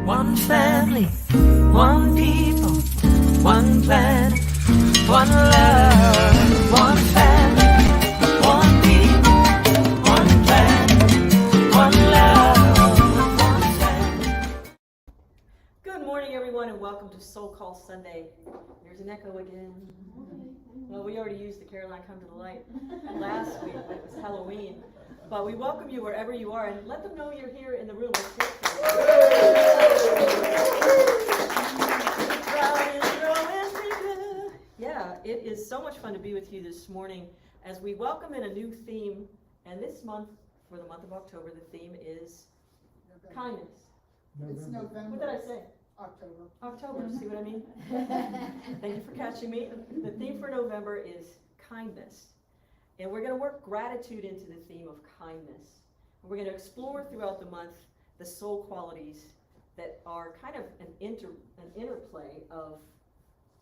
One family, one people, one planet, one love. One family, one people, one planet, one love. One family. Good morning, everyone, and welcome to SoulCall Sunday. There's an echo again. Well, we already used the Caroline Come to the Light last week. It was Halloween. But we welcome you wherever you are, and let them know you're here in the room. Yeah, it is so much fun to be with you this morning as we welcome in a new theme. And this month, for the month of October, the theme is kindness. It's November. What did I say? October. October, see what I mean? Thank you for catching me. The theme for November is kindness. And we're going to work gratitude into the theme of kindness. And we're going to explore throughout the month the soul qualities that are kind of an interplay of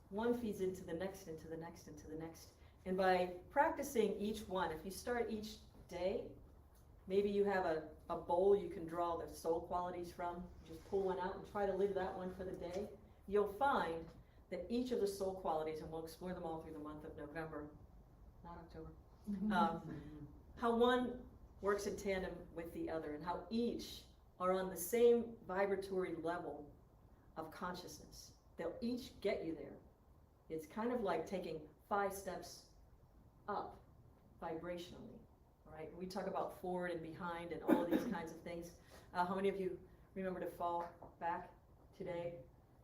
one feeds into the next, into the next, into the next. And by practicing each one, if you start each day, maybe you have a bowl you can draw the soul qualities from. Just pull one out and try to live that one for the day. You'll find that each of the soul qualities, and we'll explore them all through the month of November, not October, how one works in tandem with the other, and how each are on the same vibratory level of consciousness. They'll each get you there. It's kind of like taking 5 steps up vibrationally. Right? We talk about forward and behind and all of these kinds of things. How many of you remember to fall back today?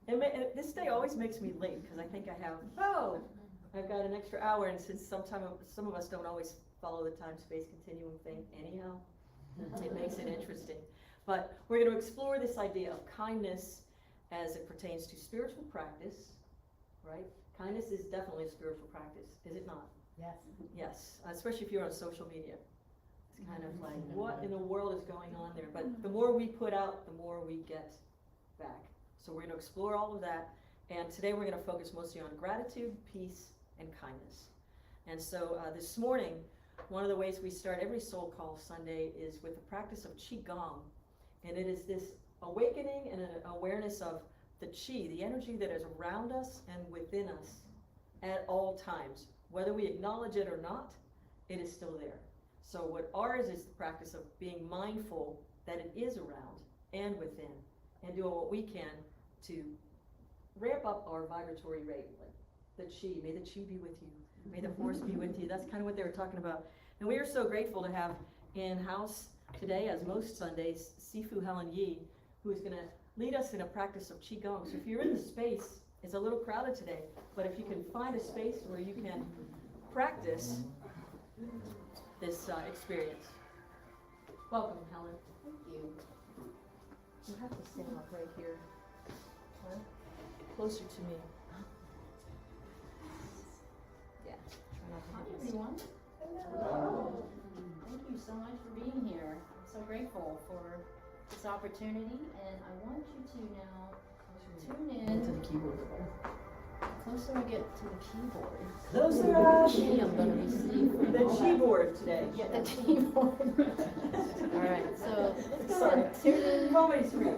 And this day always makes me late because I think I've got an extra hour, and since some of us don't always follow the time-space continuum thing anyhow, it makes it interesting. But we're going to explore this idea of kindness as it pertains to spiritual practice, right? Kindness is definitely a spiritual practice, is it not? Yes. Yes, especially if you're on social media. It's kind of like, what in the world is going on there? But the more we put out, the more we get back. So we're going to explore all of that. And today we're going to focus mostly on gratitude, peace, and kindness. And so this morning, one of the ways we start every Soul Call Sunday is with the practice of Qigong. And it is this awakening and an awareness of the Qi, the energy that is around us and within us at all times. Whether we acknowledge it or not, it is still there. So what ours is the practice of being mindful that it is around and within, and doing what we can to ramp up our vibratory rate. Like the Qi, may the Qi be with you. May the force be with you. That's kind of what they were talking about. And we are so grateful to have in-house today, as most Sundays, Sifu Helen Yi, who is going to lead us in a practice of Qigong. So if you're in the space, it's a little crowded today, but if you can find a space where you can practice this experience. Welcome, Helen. Thank you. You have to stand up right here, right? Closer to me. Yeah. Try not to Hi, hit this. everyone. Hello. Thank you so much for being here. I'm so grateful for this opportunity, and I want you to now tune in. To the keyboard. The closer I get to the keyboard, Closer the up. Qi I'm going to receive from The all that. keyboard today. Yeah, the keyboard. All right, so let's go Sorry. ahead and tune in. Comedy screen.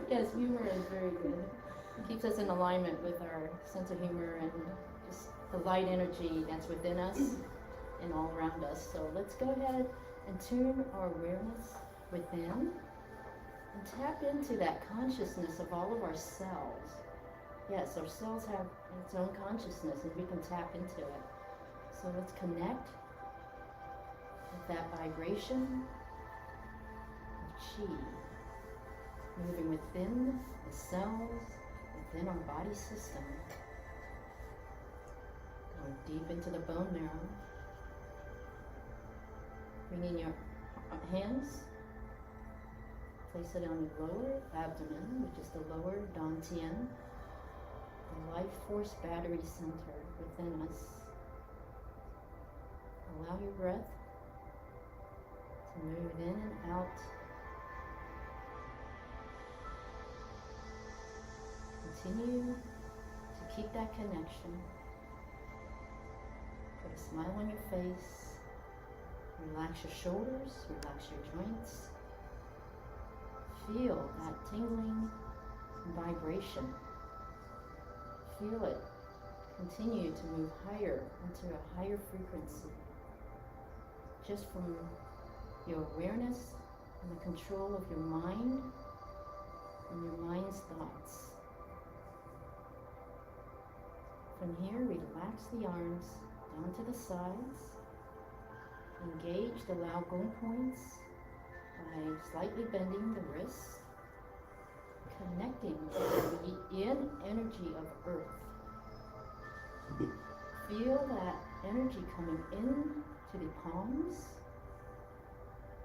Yes, humor is very good. It keeps us in alignment with our sense of humor and just the light energy that's within us and all around us. So let's go ahead and tune our awareness within and tap into that consciousness of all of our cells. Yes, our cells have its own consciousness and we can tap into it. So let's connect with that vibration of Qi, moving within the cells, within our body system, going deep into the bone marrow, bringing your hands, place it on your lower abdomen, which is the lower dantian, the life force battery center within us. Allow your breath to move in and out. Continue to keep that connection. Put a smile on your face. Relax your shoulders, relax your joints. feel that tingling vibration. Feel it continue to move higher into a higher frequency. Just from your awareness and the control of your mind and your mind's thoughts. From here, relax the arms down to the sides. Engage the Lao Gong points by slightly bending the wrists, connecting to the yin energy of earth. Feel that energy coming in to the palms,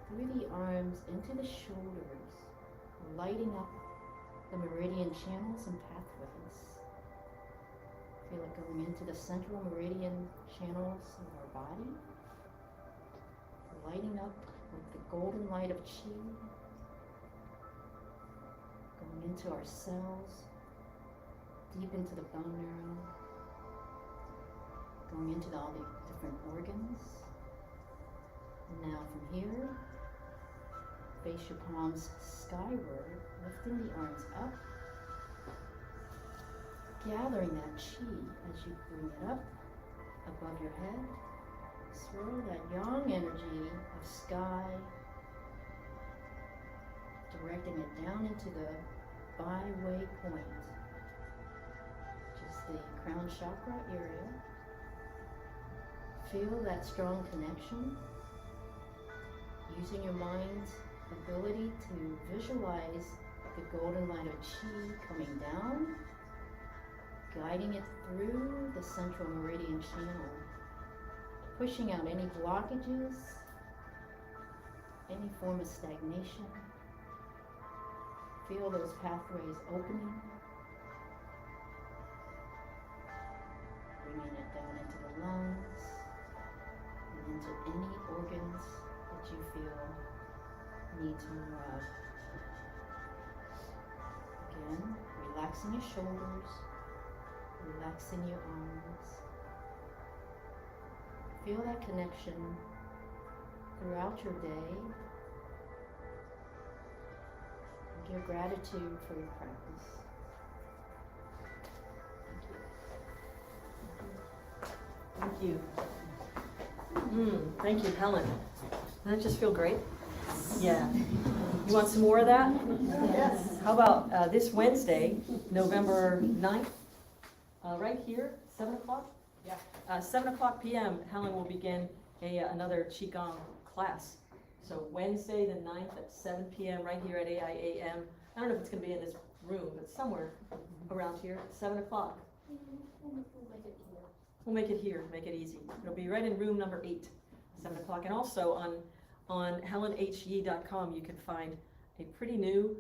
through the arms, into the shoulders, lighting up the meridian channels and pathways. Feel it going into the central meridian channels of our body, lighting up with the golden light of Qi, going into our cells, deep into the bone marrow, going into all the different organs. And now from here, face your palms skyward, lifting the arms up, gathering that Qi as you bring it up above your head. Swirl that yang energy of sky, directing it down into the bi-way point, which is the crown chakra area. Feel that strong connection, using your mind's ability to visualize the golden light of Qi coming down, guiding it through the central meridian channel, pushing out any blockages, any form of stagnation. Feel those pathways opening, bringing it down into the lungs and into any organs that you feel needs more of. Again, relaxing your shoulders, relaxing your arms. Feel that connection throughout your day. And give gratitude for your practice. Thank you. Thank you, Helen. Doesn't that just feel great? Yeah. You want some more of that? Yes. How about this Wednesday, November 9th, right here, 7 o'clock? Yeah. 7 o'clock p.m., Helen will begin another Qigong class. So Wednesday the 9th at 7 p.m. right here at AIAM. I don't know if it's going to be in this room, but somewhere around here, 7 o'clock. We'll make it here, make it easy. It'll be right in room number 8, 7 o'clock. And also on helenhe.com you can find a pretty new,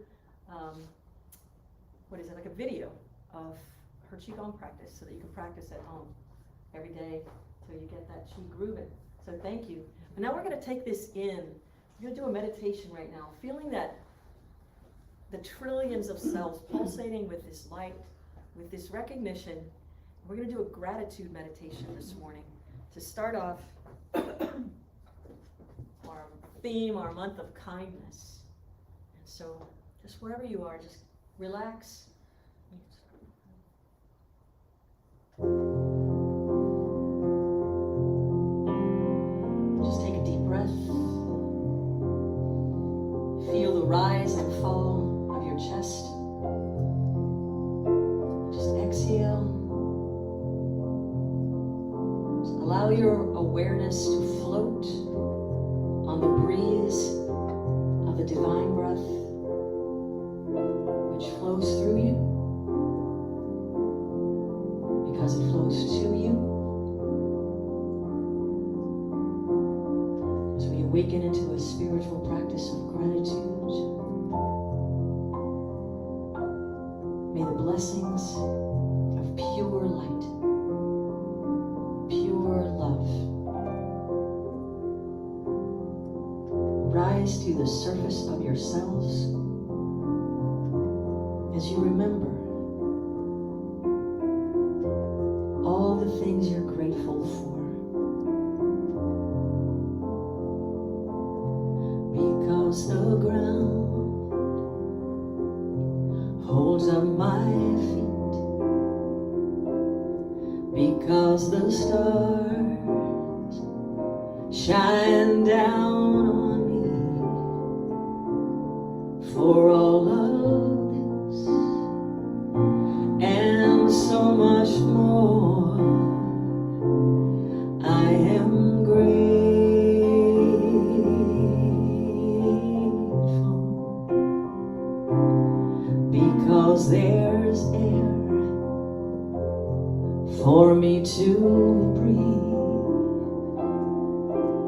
like a video of her Qigong practice so that you can practice at home every day till you get that Qi grooving. So thank you. And now we're going to take this in. We're going to do a meditation right now, feeling that the trillions of cells pulsating with this light, with this recognition. We're going to do a gratitude meditation this morning to start off our theme, our month of kindness. And so just wherever you are, just relax. Just take a deep breath. Feel the rise and fall of your chest. Just exhale. Just allow your awareness to float on the breeze of the divine breath, which flows through you because it flows to you. As we awaken into a spiritual practice of gratitude, may the blessings of pure light, pure love, rise to the surface of your cells as you remember all the things you're grateful for. Because the ground because the stars shine down on me for all of this and so much more. I am grateful because there's air for me to breathe.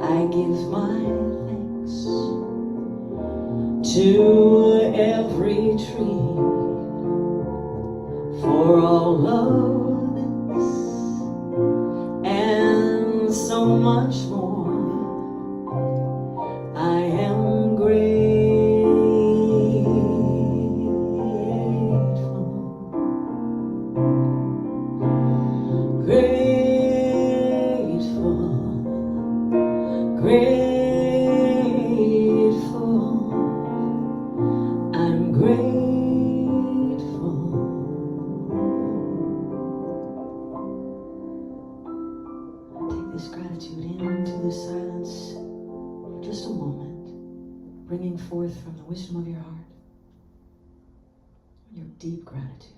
I give my thanks to every tree for all of this and so much more. I am grateful, grateful. I'm grateful. Take this gratitude into the silence for just a moment, bringing forth from the wisdom of your heart your deep gratitude.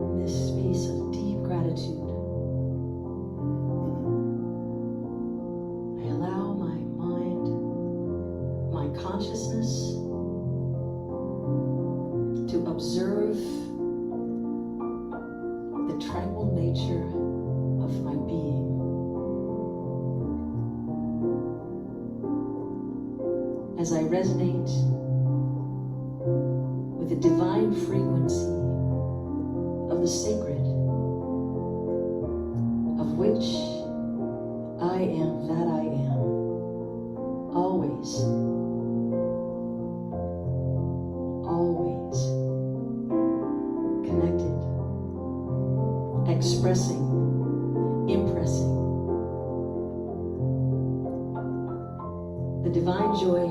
In this space of deep gratitude, I allow my mind, my consciousness to observe the tranquil nature of my being. As I resonate with the divine frequency of the sacred, of which I am that I am, always, always connected, expressing, impressing the divine joy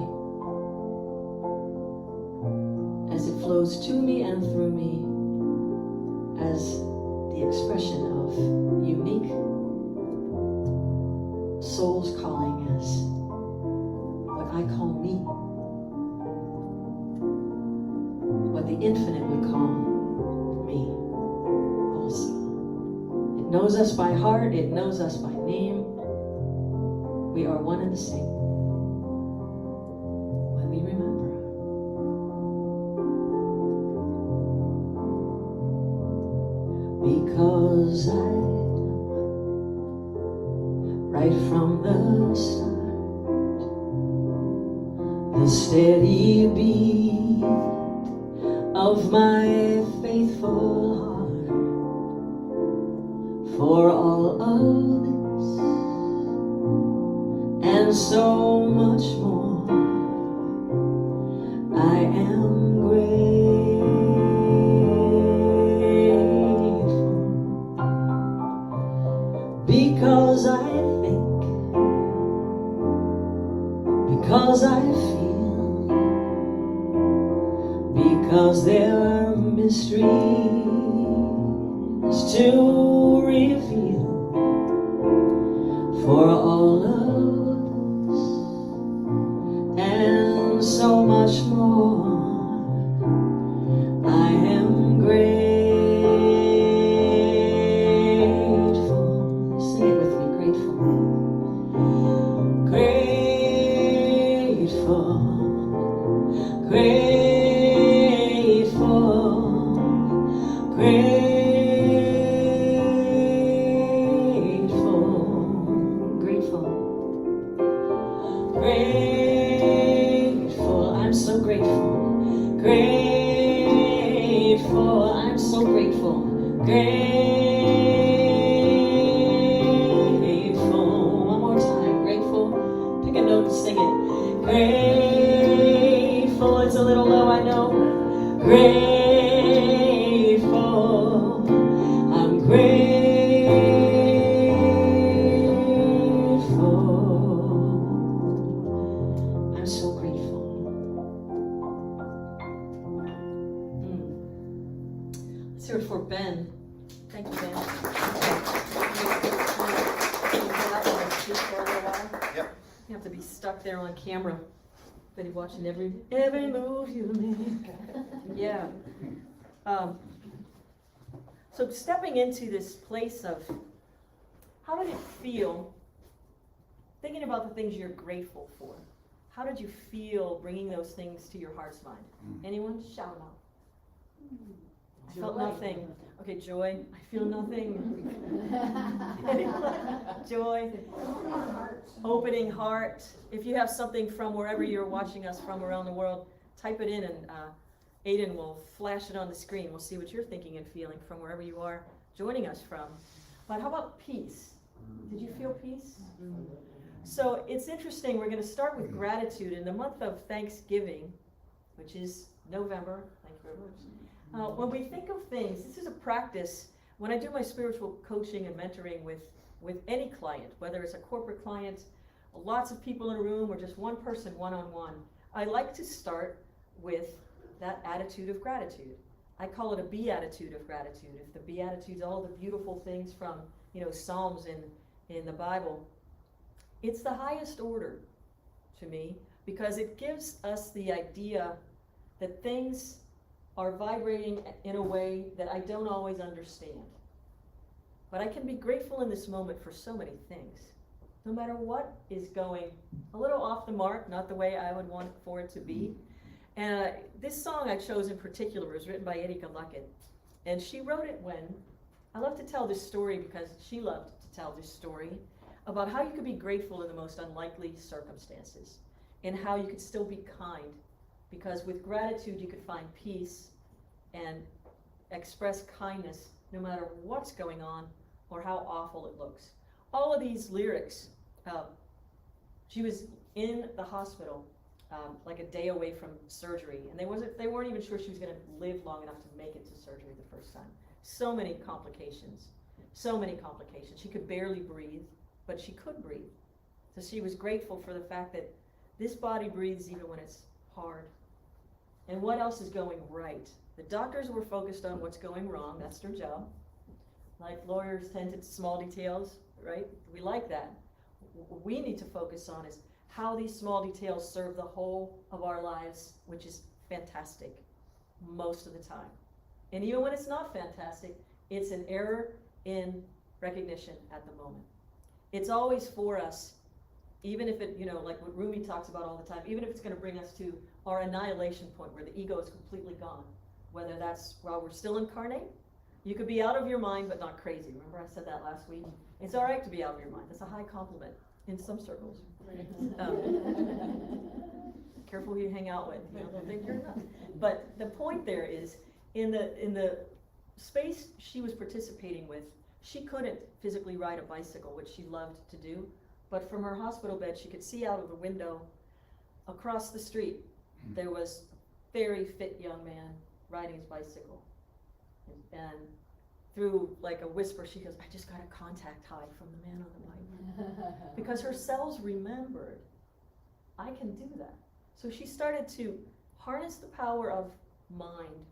as it flows to me and through me as the expression of unique soul's calling, as what I call me, what the infinite would call me also. It knows us by heart, it knows us by name. We are one and the same when we remember. Because I know right from the start, the steady beat of my faithful heart for all of this and so much more. I am because I think, because I feel, because there are mysteries to reveal for all of us so much more. I am grateful. Sing it with me, grateful. Grateful. Grateful. Grateful. Grateful. I'm so grateful. Grateful. I'm so grateful. Grateful. One more time. Grateful. Pick a note and sing it. Grateful. It's a little low, I know. Grateful. I'm grateful. I'm so grateful. Let's hear it for Ben. Thank you, Ben. Can you get up and speak for a little while? Yep. You have to be stuck there on camera. Betty watching every move you make. Yeah. So stepping into this place of how did it feel, thinking about the things you're grateful for? How did you feel bringing those things to your heart's mind? Anyone? Shout them out. I felt nothing. Okay, joy. I feel nothing. Joy. Opening heart. If you have something from wherever you're watching us from around the world, type it in and Aiden will flash it on the screen. We'll see what you're thinking and feeling from wherever you are joining us from. But how about peace? Did you feel peace? So it's interesting. We're going to start with gratitude in the month of Thanksgiving, which is November. Thank you very much. When we think of things, this is a practice. When I do my spiritual coaching and mentoring with any client, whether it's a corporate client, lots of people in a room, or just one person one-on-one, I like to start with that attitude of gratitude. I call it a beatitude of gratitude. If the beatitudes, all the beautiful things from Psalms in the Bible, it's the highest order to me because it gives us the idea that things are vibrating in a way that I don't always understand. But I can be grateful in this moment for so many things. No matter what is going a little off the mark, not the way I would want for it to be. And this song I chose in particular was written by Erika Luckett. And she wrote it when, I love to tell this story because she loved to tell this story about how you could be grateful in the most unlikely circumstances and how you could still be kind. Because with gratitude, you could find peace and express kindness no matter what's going on or how awful it looks. All of these lyrics, she was in the hospital like a day away from surgery, and they weren't even sure she was going to live long enough to make it to surgery the first time. So many complications. She could barely breathe, but she could breathe. So she was grateful for the fact that this body breathes even when it's hard. And what else is going right? The doctors were focused on what's going wrong. That's their job. Like lawyers tend to small details, right? We like that. What we need to focus on is how these small details serve the whole of our lives, which is fantastic most of the time. And even when it's not fantastic, it's an error in recognition at the moment. It's always for us, even if it, like what Rumi talks about all the time, even if it's going to bring us to our annihilation point where the ego is completely gone, whether that's while we're still incarnate. You could be out of your mind but not crazy. Remember I said that last week? It's all right to be out of your mind. That's a high compliment in some circles. Careful who you hang out with. They'll think you're nuts. But the point there is, in the space she was participating with, she couldn't physically ride a bicycle, which she loved to do. But from her hospital bed, she could see out of the window across the street. There was a very fit young man riding his bicycle. And through like a whisper, she goes, I just got a contact high from the man on the bike. Because her cells remembered, I can do that. So she started to harness the power of mind.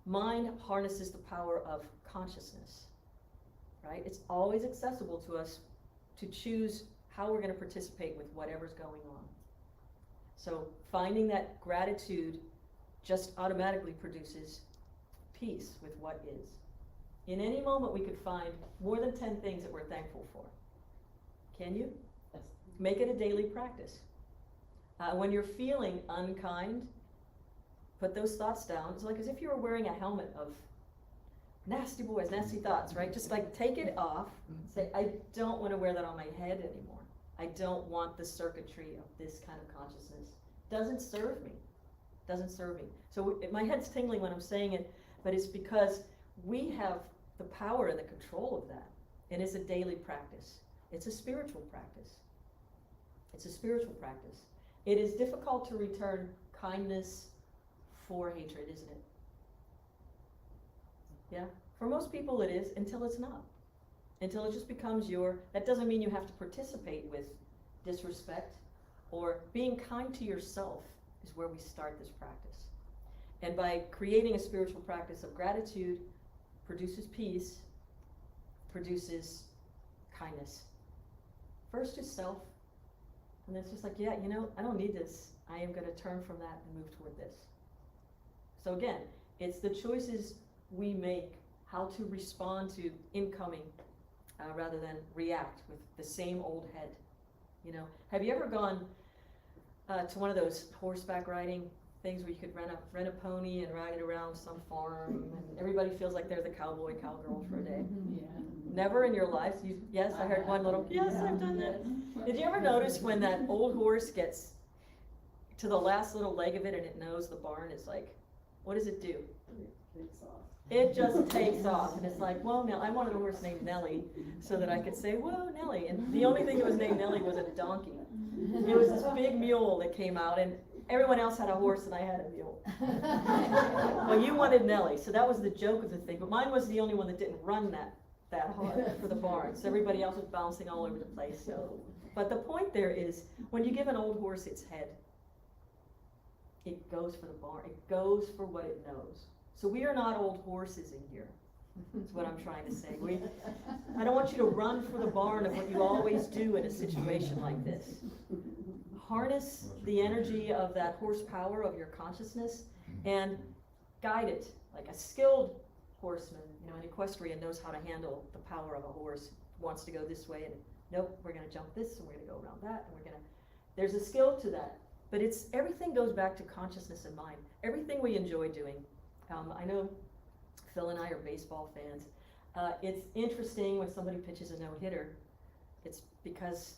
Mind harnesses the power of consciousness, right? It's always accessible to us to choose how we're going to participate with whatever's going on. So finding that gratitude just automatically produces peace with what is. In any moment we could find more than 10 things that we're thankful for. Can you? Yes. Make it a daily practice. When you're feeling unkind, put those thoughts down. It's like as if you were wearing a helmet of nasty boys, nasty thoughts, right? Just like take it off. Say, I don't want to wear that on my head anymore. I don't want the circuitry of this kind of consciousness. Doesn't serve me. Doesn't serve me. So my head's tingling when I'm saying it, but it's because we have the power and the control of that. And it's a daily practice. It's a spiritual practice. It's a spiritual practice. It is difficult to return kindness for hatred, isn't it? Yeah? For most people it is, until it's not. Until it just becomes that doesn't mean you have to participate with disrespect, or being kind to yourself is where we start this practice. And by creating a spiritual practice of gratitude, produces peace, produces kindness. First is self, and then it's just like, yeah, I don't need this. I am going to turn from that and move toward this. So again, it's the choices we make, how to respond to incoming rather than react with the same old head. Have you ever gone to one of those horseback riding things where you could rent a pony and ride it around some farm, and everybody feels like they're the cowboy, cowgirl for a day? Yeah. Never in your lives? Yes, I heard one little, yes, I've done that. Did you ever notice when that old horse gets to the last little leg of it and it knows the barn, it's like, what does it do? It just takes off, and it's like, well, now I wanted a horse named Nellie so that I could say, whoa, Nellie. And the only thing that was named Nellie was a donkey. It was this big mule that came out, and everyone else had a horse and I had a mule. Well, you wanted Nellie, so that was the joke of the thing. But mine was the only one that didn't run that hard for the barn. So everybody else was bouncing all over the place. So, but the point there is, when you give an old horse its head, it goes for the barn. It goes for what it knows. So we are not old horses in here. That's what I'm trying to say. I don't want you to run for the barn of what you always do in a situation like this. Harness the energy of that horsepower of your consciousness and guide it like a skilled horseman. An equestrian knows how to handle the power of a horse. Wants to go this way, and nope, we're going to jump this, and we're going to go around that, and there's a skill to that. But everything goes back to consciousness and mind. Everything we enjoy doing. I know Phil and I are baseball fans. It's interesting when somebody pitches a no-hitter. It's because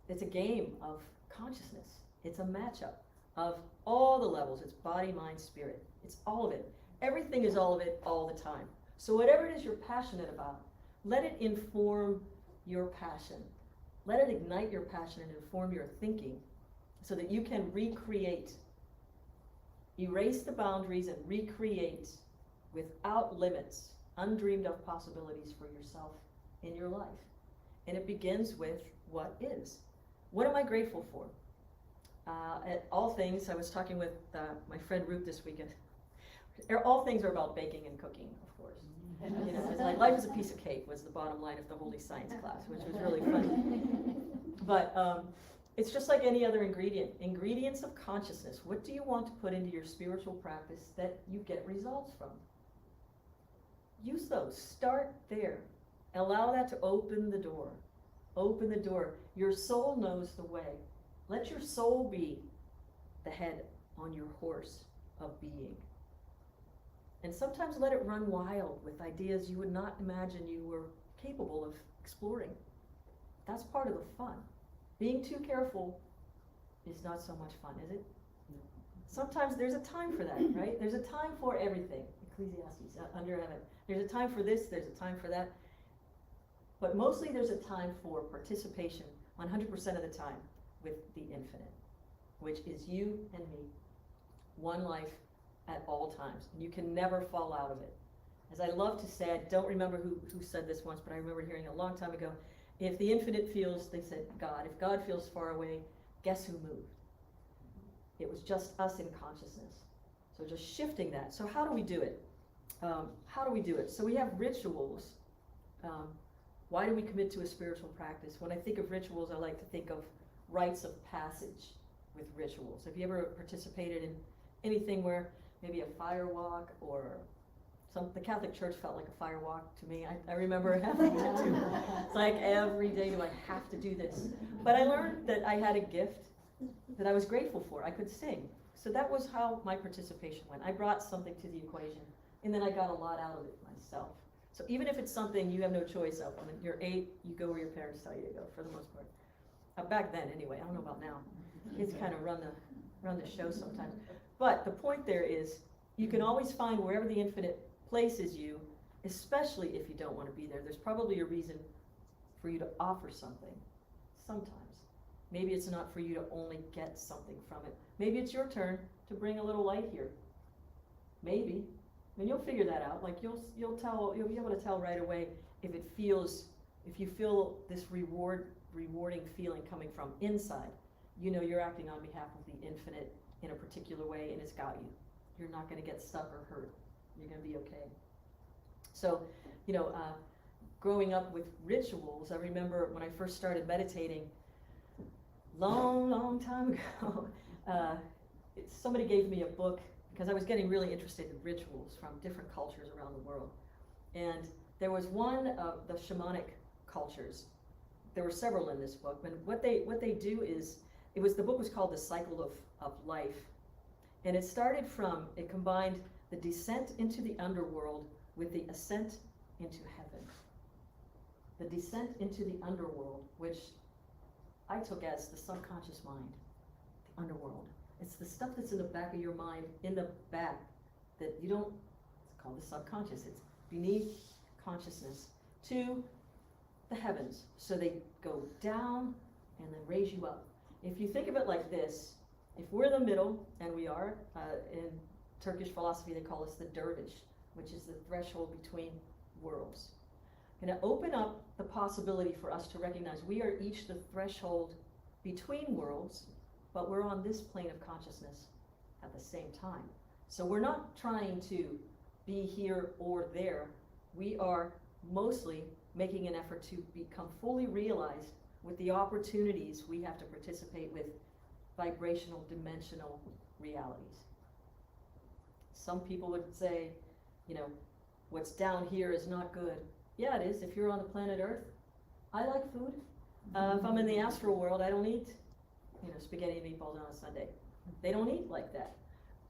it's a game of consciousness. It's a matchup of all the levels. It's body, mind, spirit. It's all of it. Everything is all of it all the time. So whatever it is you're passionate about, let it inform your passion. Let it ignite your passion and inform your thinking so that you can recreate. Erase the boundaries and recreate without limits, undreamed of possibilities for yourself in your life. And it begins with what is. What am I grateful for? At all things, I was talking with my friend Ruth this weekend. All things are about baking and cooking, of course. It's like life is a piece of cake was the bottom line of the Holy Science class, which was really fun. But it's just like any other ingredient. Ingredients of consciousness. What do you want to put into your spiritual practice that you get results from? Use those. Start there. Allow that to open the door. Open the door. Your soul knows the way. Let your soul be the head on your horse of being. And sometimes let it run wild with ideas you would not imagine you were capable of exploring. That's part of the fun. Being too careful is not so much fun, is it? No. Sometimes there's a time for that, right? There's a time for everything. Ecclesiastes, under heaven. There's a time for this, there's a time for that. But mostly there's a time for participation 100% of the time with the infinite, which is you and me. One life at all times. And you can never fall out of it. As I love to say, I don't remember who said this once, but I remember hearing a long time ago, if the infinite feels, they said God, if God feels far away, guess who moved? It was just us in consciousness. So just shifting that. So how do we do it? So we have rituals. Why do we commit to a spiritual practice? When I think of rituals, I like to think of rites of passage. with rituals. Have you ever participated in anything where maybe a fire walk or the Catholic Church felt like a fire walk to me. I remember having to do it. It's like every day do I have to do this. But I learned that I had a gift that I was grateful for. I could sing. So that was how my participation went. I brought something to the equation, and then I got a lot out of it myself. So even if it's something you have no choice of, when you're 8, you go where your parents tell you to go, for the most part. Back then, anyway. I don't know about now. Kids kind of run the show sometimes. But the point there is, you can always find wherever the infinite places you, especially if you don't want to be there. There's probably a reason for you to offer something, sometimes. Maybe it's not for you to only get something from it. Maybe it's your turn to bring a little light here. Maybe. And you'll figure that out. Like you'll be able to tell right away if you feel this rewarding feeling coming from inside. You know you're acting on behalf of the infinite in a particular way, and it's got you. You're not going to get stuck or hurt. You're going to be okay. So, growing up with rituals, I remember when I first started meditating, long time ago, somebody gave me a book because I was getting really interested in rituals from different cultures around the world. And there was one of the shamanic cultures. There were several in this book, but what they do is, the book was called The Cycle of Life. And it combined the descent into the underworld with the ascent into heaven. The descent into the underworld, which I took as the subconscious mind, the underworld. It's the stuff that's in the back of your mind, in the back, that you don't, it's called the subconscious. It's beneath consciousness to the heavens. So they go down and then raise you up. If you think of it like this, if we're the middle, and we are, in Turkish philosophy they call us the dervish, which is the threshold between worlds. Going to open up the possibility for us to recognize we are each the threshold between worlds, but we're on this plane of consciousness at the same time. So we're not trying to be here or there. We are mostly making an effort to become fully realized with the opportunities we have to participate with vibrational, dimensional realities. Some people would say, what's down here is not good. Yeah, it is. If you're on the planet Earth, I like food. If I'm in the astral world, I don't eat, spaghetti and meatballs on a Sunday. They don't eat like that.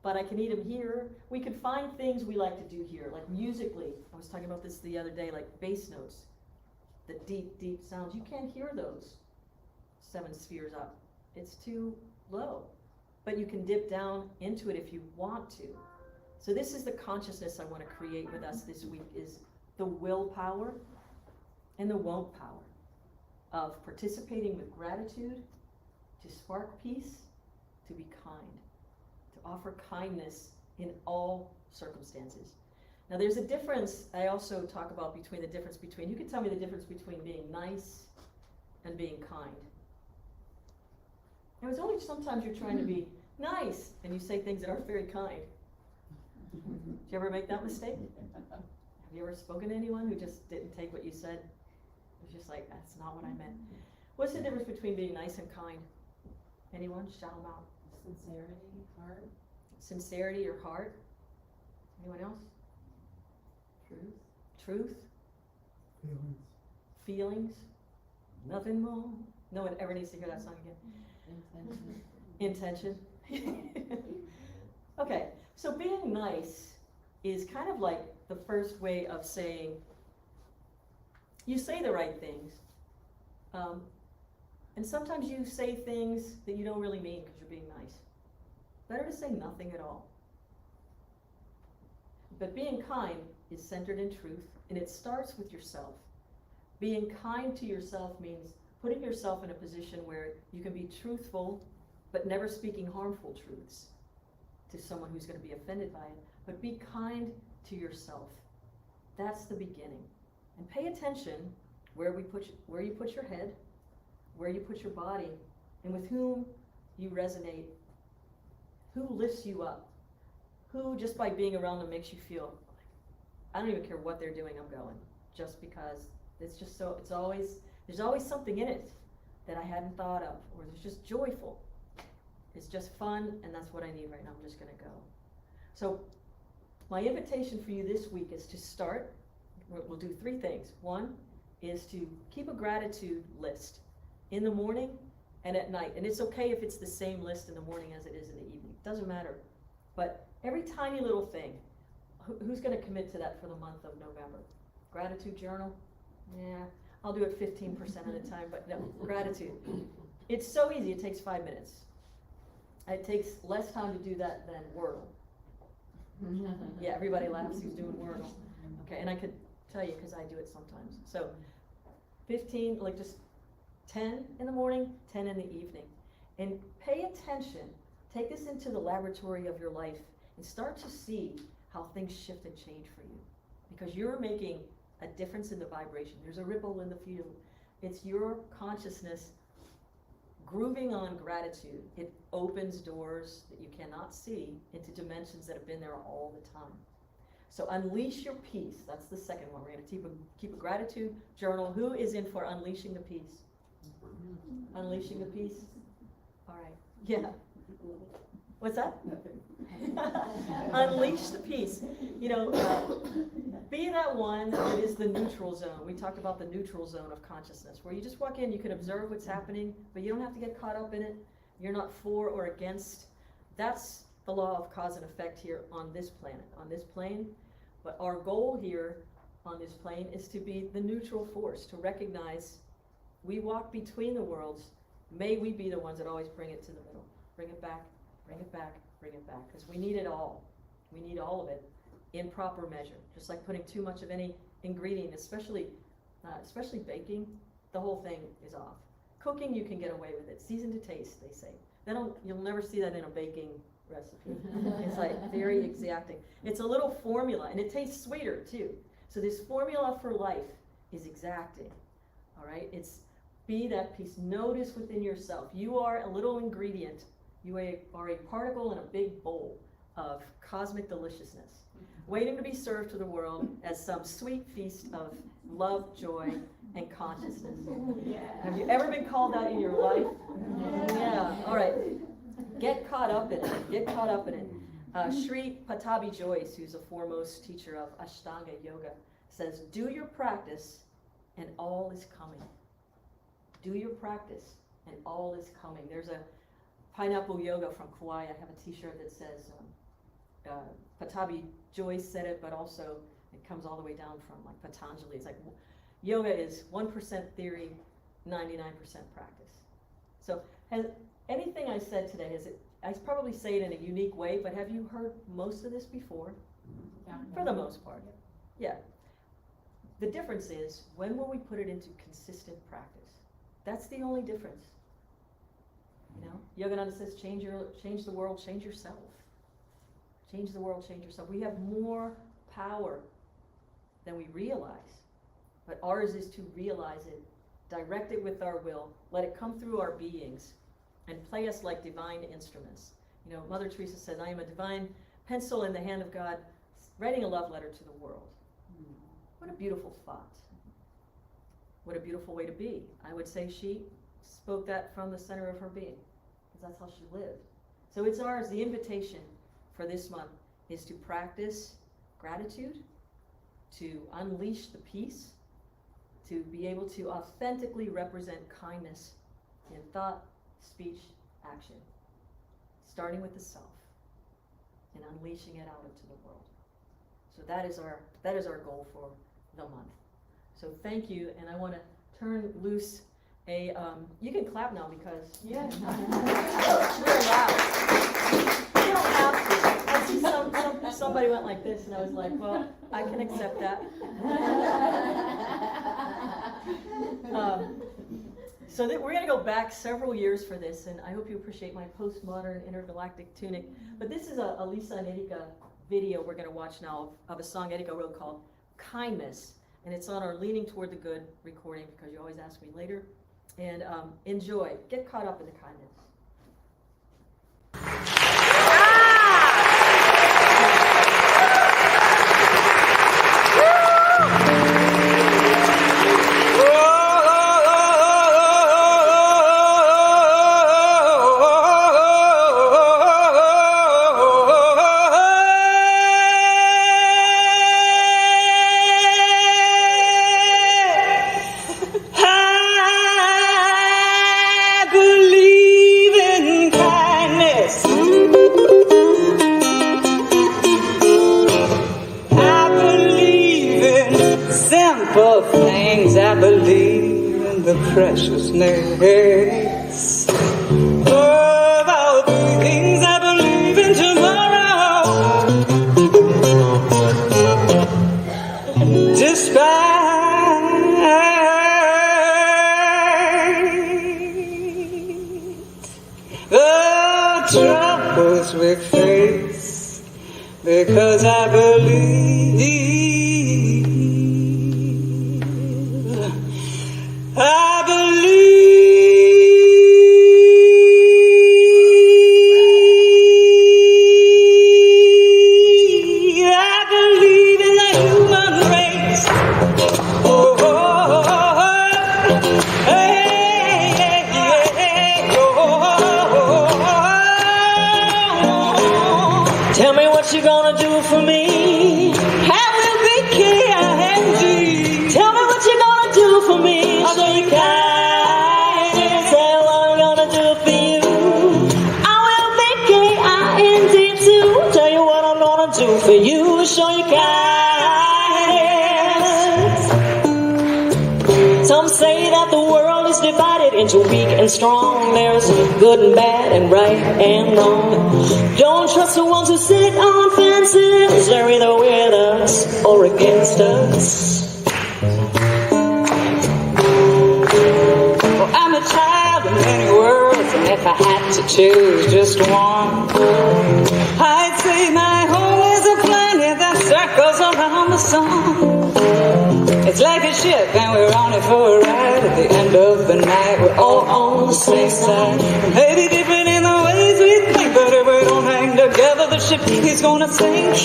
But I can eat them here. We can find things we like to do here, like musically. I was talking about this the other day, like bass notes, the deep, deep sounds. You can't hear those 7 spheres up. It's too low. But you can dip down into it if you want to. So this is the consciousness I want to create with us this week, is the willpower and the won't power of participating with gratitude, to spark peace, to be kind, to offer kindness in all circumstances. Now there's a difference I also talk about you can tell me the difference between being nice and being kind. Now it's only sometimes you're trying to be nice and you say things that aren't very kind. Did you ever make that mistake? Have you ever spoken to anyone who just didn't take what you said? It was just like, that's not what I meant. What's the difference between being nice and kind? Anyone? Shout them out. Sincerity, heart. Sincerity or heart? Anyone else? Truth. Truth? Feelings. Feelings? Nothing more? No one ever needs to hear that song again. Intention. Intention. Okay, so being nice is kind of like the first way of saying, you say the right things, and sometimes you say things that you don't really mean because you're being nice. Better to say nothing at all. But being kind is centered in truth, and it starts with yourself. Being kind to yourself means putting yourself in a position where you can be truthful, but never speaking harmful truths to someone who's going to be offended by it. But be kind to yourself. That's the beginning. And pay attention where you put your head, where you put your body, and with whom you resonate, who lifts you up, who just by being around them makes you feel, I don't even care what they're doing, I'm going. Just because there's always something in it that I hadn't thought of, or there's just joyful. It's just fun, and that's what I need right now. I'm just going to go. So my invitation for you this week is to start. We'll do 3 things. One is to keep a gratitude list in the morning and at night. And it's okay if it's the same list in the morning as it is in the evening. It doesn't matter. But every tiny little thing, who's going to commit to that for the month of November? Gratitude journal? Yeah, I'll do it 15% of the time, but no, gratitude. It's so easy, it takes 5 minutes. It takes less time to do that than Wordle. Yeah, everybody laughs who's doing Wordle. Okay, and I could tell you because I do it sometimes. So 15, like just 10 in the morning, 10 in the evening. And pay attention. Take this into the laboratory of your life and start to see how things shift and change for you. Because you're making a difference in the vibration. There's a ripple in the field. It's your consciousness grooving on gratitude. It opens doors that you cannot see into dimensions that have been there all the time. So unleash your peace. That's the second one. We're going to keep a gratitude journal. Who is in for unleashing the peace? Unleashing the peace? All right. Yeah. What's that? Unleash the peace. You know, be that one that is the neutral zone. We talked about the neutral zone of consciousness, where you just walk in, you can observe what's happening, but you don't have to get caught up in it. You're not for or against. That's the law of cause and effect here on this planet, on this plane. But our goal here on this plane is to be the neutral force, to recognize we walk between the worlds. May we be the ones that always bring it to the middle. Bring it back, bring it back, bring it back. Because we need it all. We need all of it in proper measure. Just like putting too much of any ingredient, especially baking, the whole thing is off. Cooking, you can get away with it. Season to taste, they say. You'll never see that in a baking recipe. It's like very exacting. It's a little formula, and it tastes sweeter too. So this formula for life is exacting. All right? It's be that peace. Notice within yourself. You are a little ingredient. You are a particle in a big bowl of cosmic deliciousness, waiting to be served to the world as some sweet feast of love, joy, and consciousness. Yeah. Have you ever been called out in your life? Yeah. All right. Get caught up in it. Get caught up in it. Sri Patabi Joyce, who's a foremost teacher of Ashtanga Yoga, says, do your practice and all is coming. Do your practice and all is coming. There's a Pineapple Yoga from Kauai. I have a t-shirt that says, Patabi Joyce said it, but also it comes all the way down from like Patanjali. It's like yoga is 1% theory, 99% practice. So has anything I said today, I probably say it in a unique way, but have you heard most of this before? Yeah. For the most part. Yeah. The difference is, when will we put it into consistent practice? That's the only difference. You know, Yogananda says, change the world, change yourself. Change the world, change yourself. We have more power than we realize, but ours is to realize it, direct it with our will, let it come through our beings, and play us like divine instruments. You know, Mother Teresa says, I am a divine pencil in the hand of God, writing a love letter to the world. What a beautiful thought. What a beautiful way to be. I would say she spoke that from the center of her being, because that's how she lived. So it's ours. The invitation for this month is to practice gratitude, to unleash the peace, to be able to authentically represent kindness in thought, speech, action, starting with the self and unleashing it out into the world. So that is our goal for the month. So thank you, and I want to turn loose a, you can clap now because it's really loud. You don't have to. I see somebody went like this, and I was like, well, I can accept that. So we're going to go back several years for this, and I hope you appreciate my postmodern intergalactic tunic. But this is a Lisa and Erika video we're going to watch now of a song Erika wrote called Kindness. And it's on our Leaning Toward the Good recording, because you always ask me later. And enjoy. Get caught up in the kindness. preciousness of all things. I believe in tomorrow, despite the troubles we face, because I believe. I believe in the human race. Oh, oh, oh, hey, hey, hey, oh. Tell me what you gonna do for me. How will be K-I-N-D. Tell me what you gonna do for me. I'll show you kindness. Tell what I'm gonna do for you. I will be K-I-N-D too. Tell you what I'm gonna do for you. Show you kindness. Some say that the world is divided into weak and strong. There's good and bad and right and wrong. Don't trust the ones who sit on fences. They're either with us or against us. I'm a child of many worlds, and if I had to choose just one, I'd say my home is a planet that circles around the sun. It's like a ship and we're on it for a ride. At the end of the night we're all on the same side. Maybe different in the ways we think, but if we don't hang together the ship is gonna sink.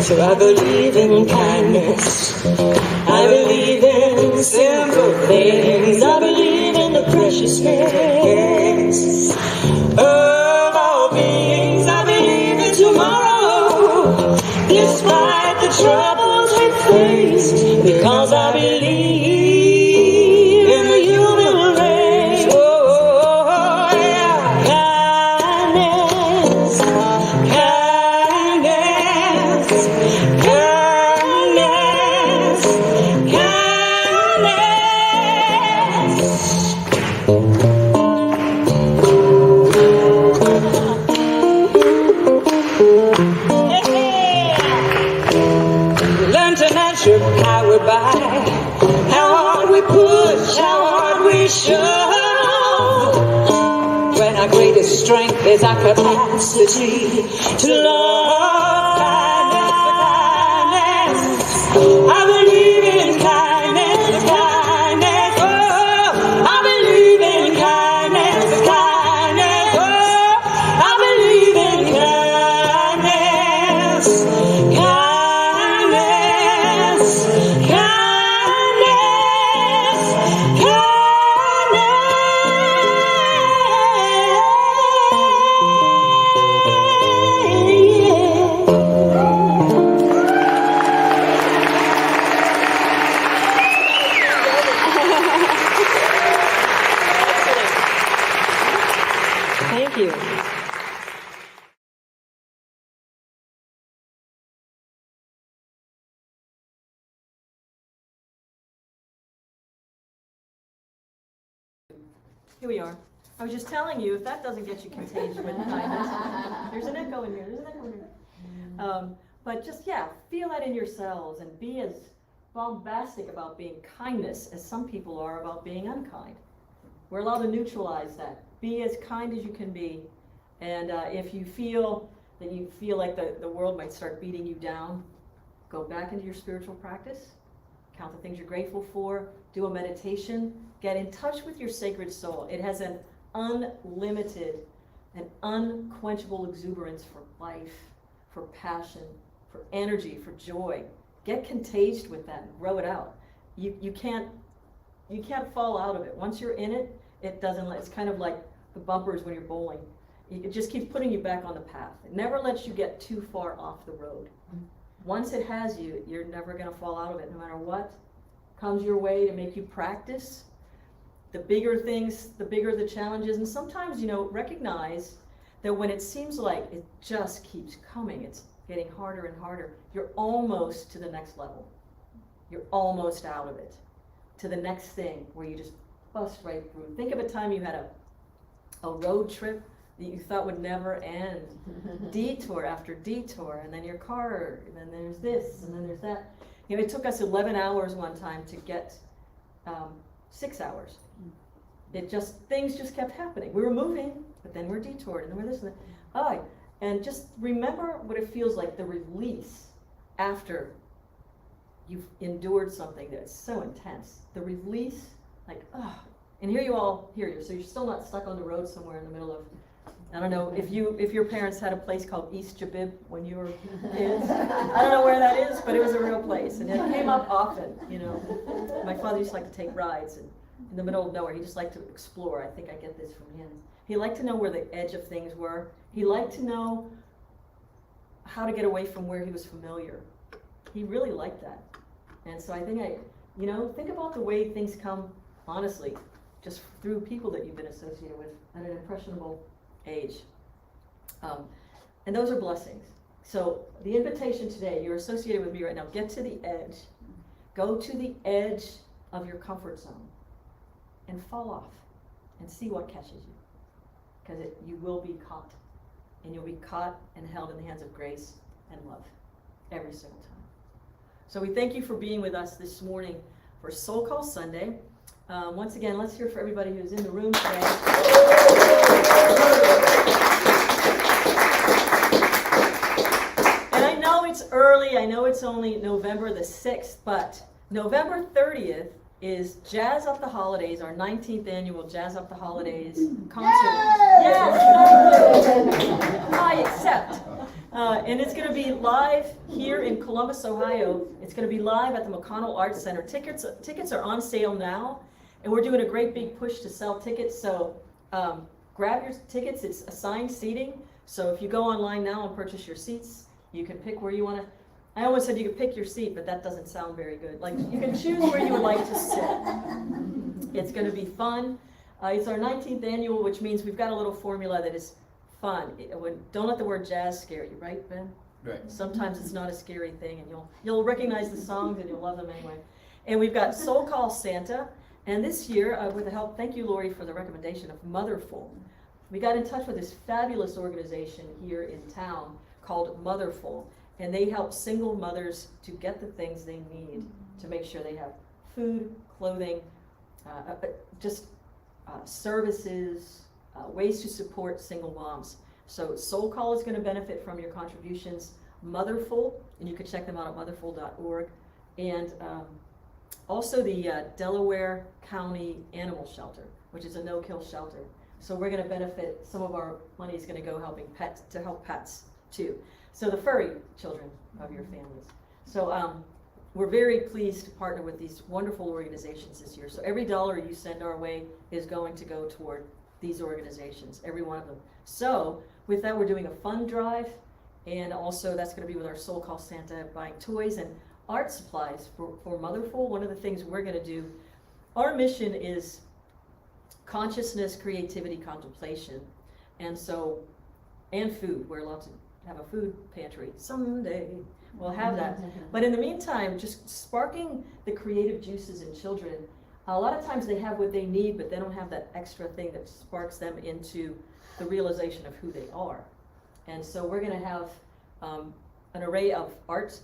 So I believe in kindness, I believe in simple things, I believe in the preciousness of all beings. I believe in tomorrow, despite the troubles we face, because I believe in the human race. Oh, yeah. Kindness, kindness, kindness, learn to measure how we buy, how hard we push, how hard we shove. When our greatest strength is our capacity to love. Kindness, I believe in kindness, kindness, oh, I believe in kindness, kindness, oh, I believe in kindness, kindness, Thank you. Here we are. I was just telling you, if that doesn't get you contagious with kindness, there's an echo in here. There's an echo in here. But just, yeah, feel that in yourselves and be as bombastic about being kindness as some people are about being unkind. We're allowed to neutralize that. Be as kind as you can be. And if you feel that you feel like the world might start beating you down, go back into your spiritual practice. Count the things you're grateful for. Do a meditation. Get in touch with your sacred soul. It has an unlimited and unquenchable exuberance for life, for passion, for energy, for joy. Get contaged with that and grow it out. You can't fall out of it. Once you're in it, it doesn't. It's kind of like the bumpers when you're bowling. It just keeps putting you back on the path. It never lets you get too far off the road. Once it has you, you're never going to fall out of it, no matter what comes your way to make you practice. The bigger things, the bigger the challenges, and sometimes, recognize that when it seems like it just keeps coming, it's getting harder and harder, you're almost to the next level. You're almost out of it. To the next thing where you just bust right through. Think of a time you had a road trip that you thought would never end. Detour after detour, and then your car, and then there's this, and then there's that. You know, it took us 11 hours one time to get 6 hours. Things just kept happening. We were moving, but then we're detoured, and then we're this and that. And just remember what it feels like, the release after you've endured something that's so intense. The release, like, and here you so you're still not stuck on the road somewhere in the middle of, I don't know, if your parents had a place called East Jabib when you were kids. I don't know where that is, but it was a real place, and it came up often, you know. My father used to like to take rides, and in the middle of nowhere, he just liked to explore. I think I get this from him. He liked to know where the edge of things were. He liked to know how to get away from where he was familiar. He really liked that. And so I think think about the way things come, honestly, just through people that you've been associated with at an impressionable age. And those are blessings. So the invitation today, you're associated with me right now, get to the edge. Go to the edge of your comfort zone and fall off and see what catches you. Because you will be caught. And you'll be caught and held in the hands of grace and love every single time. So we thank you for being with us this morning for Soul Call Sunday. Once again, let's hear for everybody who's in the room today. And I know it's early, I know it's only November the 6th, but November 30th is Jazz Up the Holidays, our 19th annual Jazz Up the Holidays concert. Yes, I accept. And it's going to be live here in Columbus, Ohio. It's going to be live at the McConnell Arts Center. Tickets are on sale now, and we're doing a great big push to sell tickets. So grab your tickets. It's assigned seating. So if you go online now and purchase your seats, you can pick where you want to. I almost said you could pick your seat, but that doesn't sound very good. Like, you can choose where you would like to sit. It's going to be fun. It's our 19th annual, which means we've got a little formula that is fun. Don't let the word jazz scare you, right, Ben? Right. Sometimes it's not a scary thing, and you'll recognize the songs and you'll love them anyway. And we've got Soul Call Santa, and this year, with the help, thank you, Lori, for the recommendation of Motherful. We got in touch with this fabulous organization here in town called Motherful. And they help single mothers to get the things they need to make sure they have food, clothing, services, ways to support single moms. So Soul Call is going to benefit from your contributions. Motherful, and you can check them out at motherful.org. And also the Delaware County Animal Shelter, which is a no-kill shelter. So we're going to benefit, some of our money is going to go help pets too. So the furry children of your families. So we're very pleased to partner with these wonderful organizations this year. So every dollar you send our way is going to go toward these organizations, every one of them. So with that, we're doing a fund drive, and also that's going to be with our Soul Call Santa, buying toys and art supplies for Motherful. One of the things we're going to do, our mission is consciousness, creativity, contemplation, and food. We're allowed to have a food pantry someday. We'll have that. But in the meantime, just sparking the creative juices in children. A lot of times they have what they need, but they don't have that extra thing that sparks them into the realization of who they are. And so we're going to have an array of art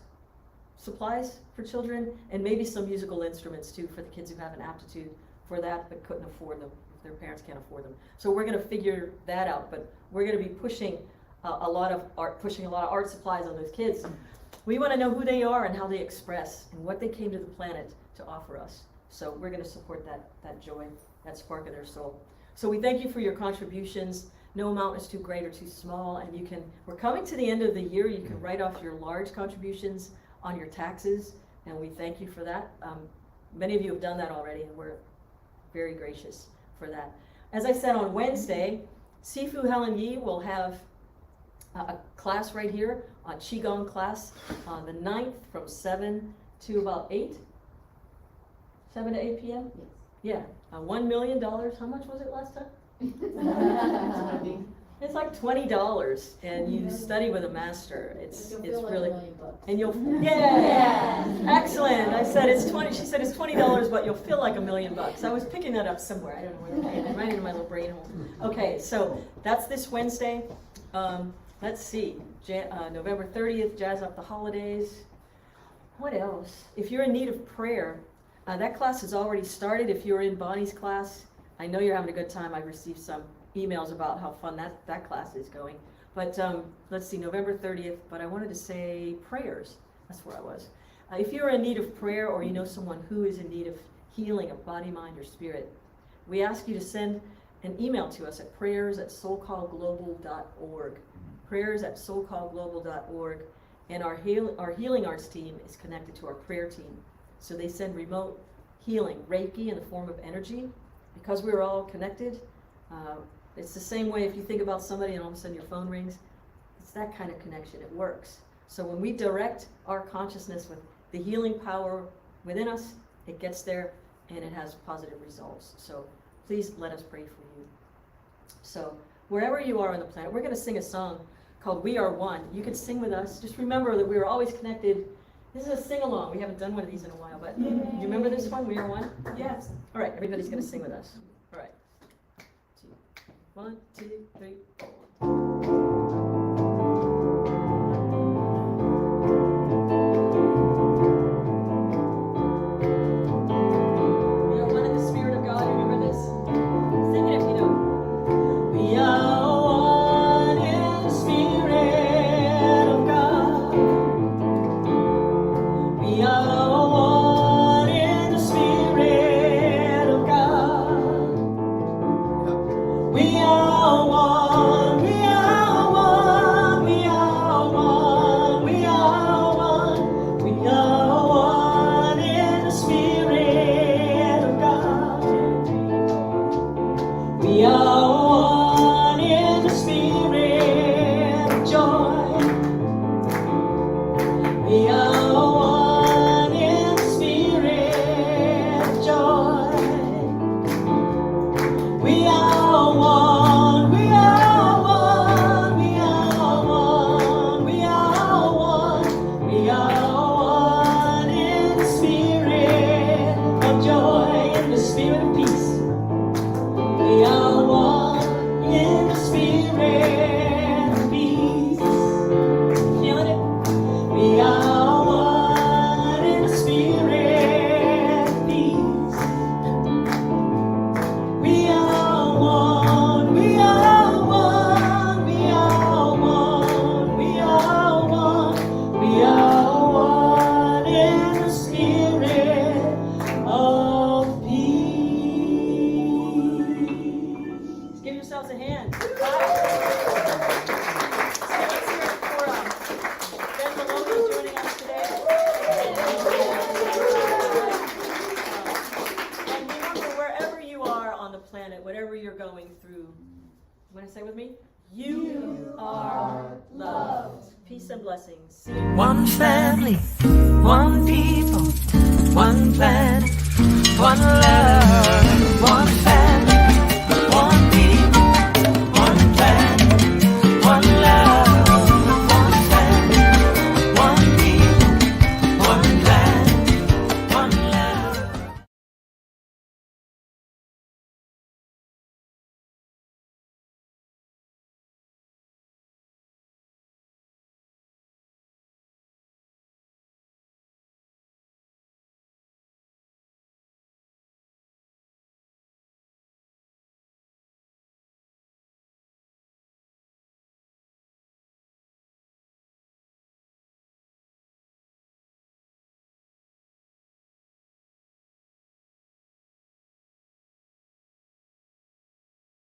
supplies for children, and maybe some musical instruments too for the kids who have an aptitude for that but couldn't afford them if their parents can't afford them. So we're going to figure that out, but we're going to be pushing a lot of art supplies on those kids. We want to know who they are and how they express and what they came to the planet to offer us. So we're going to support that joy, that spark of their soul. So we thank you for your contributions. No amount is too great or too small, and we're coming to the end of the year. You can write off your large contributions on your taxes, and we thank you for that. Many of you have done that already, and we're very gracious for that. As I said, on Wednesday, Sifu Helen Yi will have a class right here, a Qigong class on the 9th from 7 to about 8. 7 to 8 p.m.? Yes. Yeah, $1 million. How much was it last time? It's like $20, and you study with a master. It's You'll feel like really, $1 million. and you'll, yeah, excellent. I said it's 20. She said it's $20, but you'll feel like $1 million. I was picking that up somewhere. I don't know where it came. Right into my little brain hole. Okay, so that's this Wednesday. Let's see, November 30th, Jazz Up the Holidays. What else? If you're in need of prayer, that class has already started. If you're in Bonnie's class, I know you're having a good time. I've received some emails about how fun that class is going. But let's see, November 30th, but I wanted to say prayers. That's where I was. If you're in need of prayer, or you know someone who is in need of healing of body, mind, or spirit, we ask you to send an email to us at prayers@soulcallglobal.org. prayers@soulcallglobal.org. And our healing arts team is connected to our prayer team. So they send remote healing, Reiki in the form of energy. Because we're all connected, it's the same way if you think about somebody and all of a sudden your phone rings. It's that kind of connection. It works. So when we direct our consciousness with the healing power within us, it gets there and it has positive results. So please let us pray for you. So wherever you are on the planet, we're going to sing a song called We Are One. You can sing with us. Just remember that we are always connected. This is a sing-along. We haven't done one of these in a while, but do you remember this one, We Are One? Yes. All right, everybody's going to sing with us. All right. 1, 2, 3, 4. We are one in the Spirit of God. Remember this? Sing it if you know. We are one in the Spirit of God. We are one in the Spirit of God. We are one, we are one, we are one, we are one. We are one in the Spirit of God. We are one in the Spirit of joy. We are one in the Spirit of joy. We are one, we are one, we are one, we are one. We are one in the Spirit of joy, in the Spirit of peace. We are one in the Spirit of peace. Feeling it? We are one in the Spirit of peace. We are one, we are one, we are one, we are one. We are one in the Spirit of peace. Give yourselves a hand. So let's hear it for Ben Maloney joining us today. And remember, wherever you are on the planet, whatever you're going through, you want to say with me? You are loved. Peace and blessings. See you. One family, one people, one planet, one love, one family.